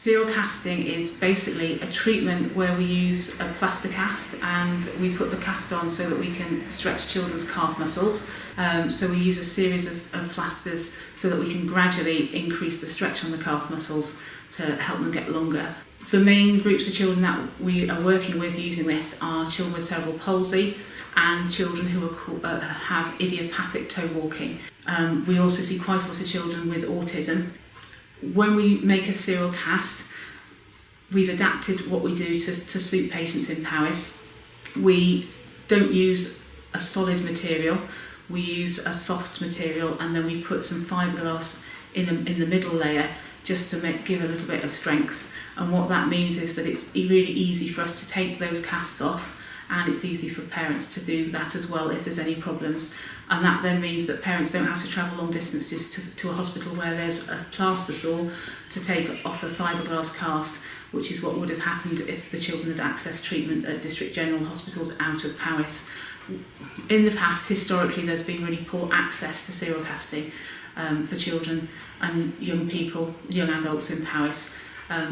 Serial casting is basically a treatment where we use a plaster cast and we put the cast on so that we can stretch children's calf muscles. So we use a series of plasters so that we can gradually increase the stretch on the calf muscles to help them get longer. The main groups of children that we are working with using this are children with cerebral palsy and children who have idiopathic toe walking. We also see quite a lot of children with autism. When we make a serial cast, we've adapted what we do to suit patients in Powys. We don't use a solid material, we use a soft material, and then we put some fiberglass in the middle layer just to give a little bit of strength. And what that means is that it's really easy for us to take those casts off, and it's easy for parents to do that as well if there's any problems. And that then means that parents don't have to travel long distances to a hospital where there's a plaster saw to take off a fiberglass cast, which is what would have happened if the children had accessed treatment at district general hospitals out of Powys. In the past, historically, there's been really poor access to serial casting for children and young people, young adults in Powys,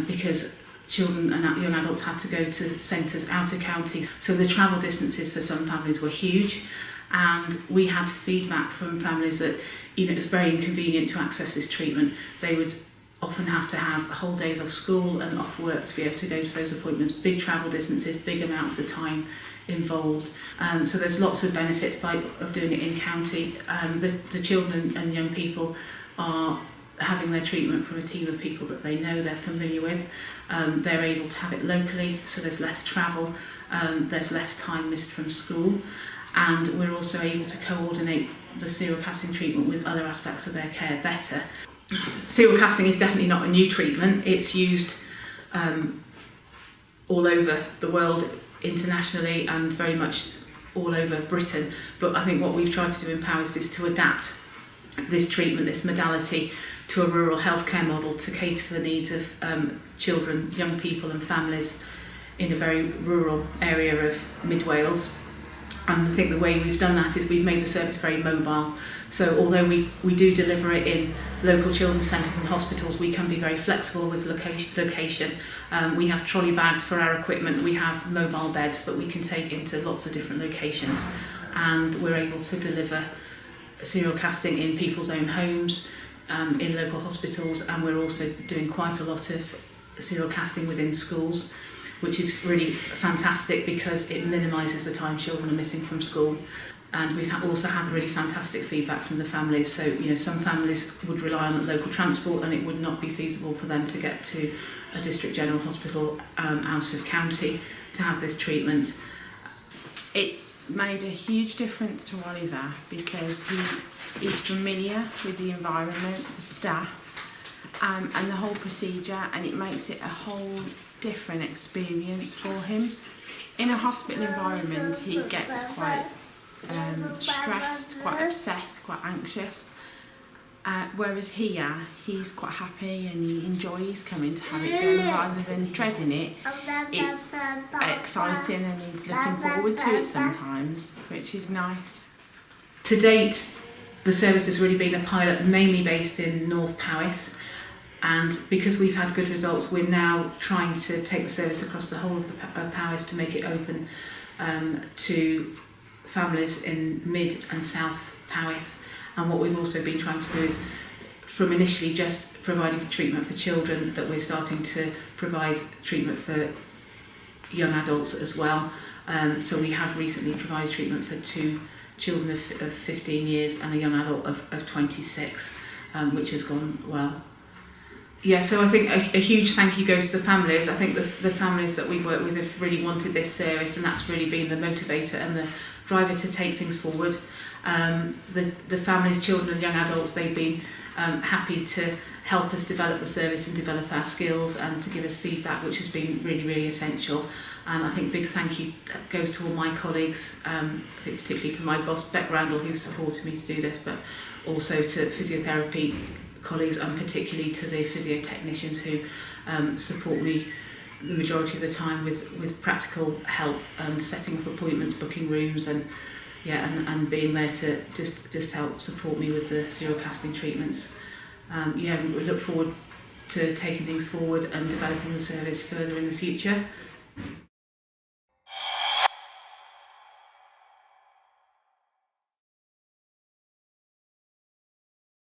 because children and young adults had to go to centres out of counties. So the travel distances for some families were huge, and we had feedback from families that it was very inconvenient to access this treatment. They would often have to have whole days off school and off work to be able to go to those appointments, big travel distances, big amounts of time involved. So there's lots of benefits of doing it in county. The children and young people are having their treatment from a team of people that they know, they're familiar with. They're able to have it locally, so there's less travel, there's less time missed from school, and we're also able to coordinate the serial casting treatment with other aspects of their care better. Serial casting is definitely not a new treatment. It's used all over the world, internationally, and very much all over Britain. But I think what we've tried to do in Powys is to adapt this treatment, this modality, to a rural healthcare model to cater for the needs of children, young people and families in a very rural area of mid-Wales. And I think the way we've done that is we've made the service very mobile. So although we do deliver it in local children's centres and hospitals, we can be very flexible with location. We have trolley bags for our equipment, we have mobile beds that we can take into lots of different locations, and we're able to deliver serial casting in people's own homes, in local hospitals, and we're also doing quite a lot of serial casting within schools, which is really fantastic because it minimises the time children are missing from school. And we've also had really fantastic feedback from the families. So, some families would rely on local transport and it would not be feasible for them to get to a district general hospital out of county to have this treatment. It's made a huge difference to Oliver because he is familiar with the environment, the staff, and the whole procedure, and it makes it a whole different experience for him. In a hospital environment, he gets quite stressed, quite upset, quite anxious. Whereas here, he's quite happy and he enjoys coming to have it done rather than dreading it. It's exciting and he's looking forward to it sometimes, which is nice. To date, the service has really been a pilot mainly based in North Powys, and because we've had good results, we're now trying to take the service across the whole of Powys to make it open to families in Mid and South Powys. And what we've also been trying to do is, from initially just providing treatment for children, that we're starting to provide treatment for young adults as well. So we have recently provided treatment for 2 children of 15 years and a young adult of 26, which has gone well. Yeah, so I think a huge thank you goes to the families. I think the families that we work with have really wanted this service, and that's really been the motivator and the driver to take things forward. The families, children and young adults, they've been happy to help us develop the service and develop our skills and to give us feedback, which has been really, really essential. And I think big thank you goes to all my colleagues, I think particularly to my boss, Beck Randall, who supported me to do this, but also to physiotherapy colleagues and particularly to the physiotechnicians who support me the majority of the time with practical help and setting up appointments, booking rooms, and being there to just help support me with the serial casting treatments. We look forward to taking things forward and developing the service further in the future.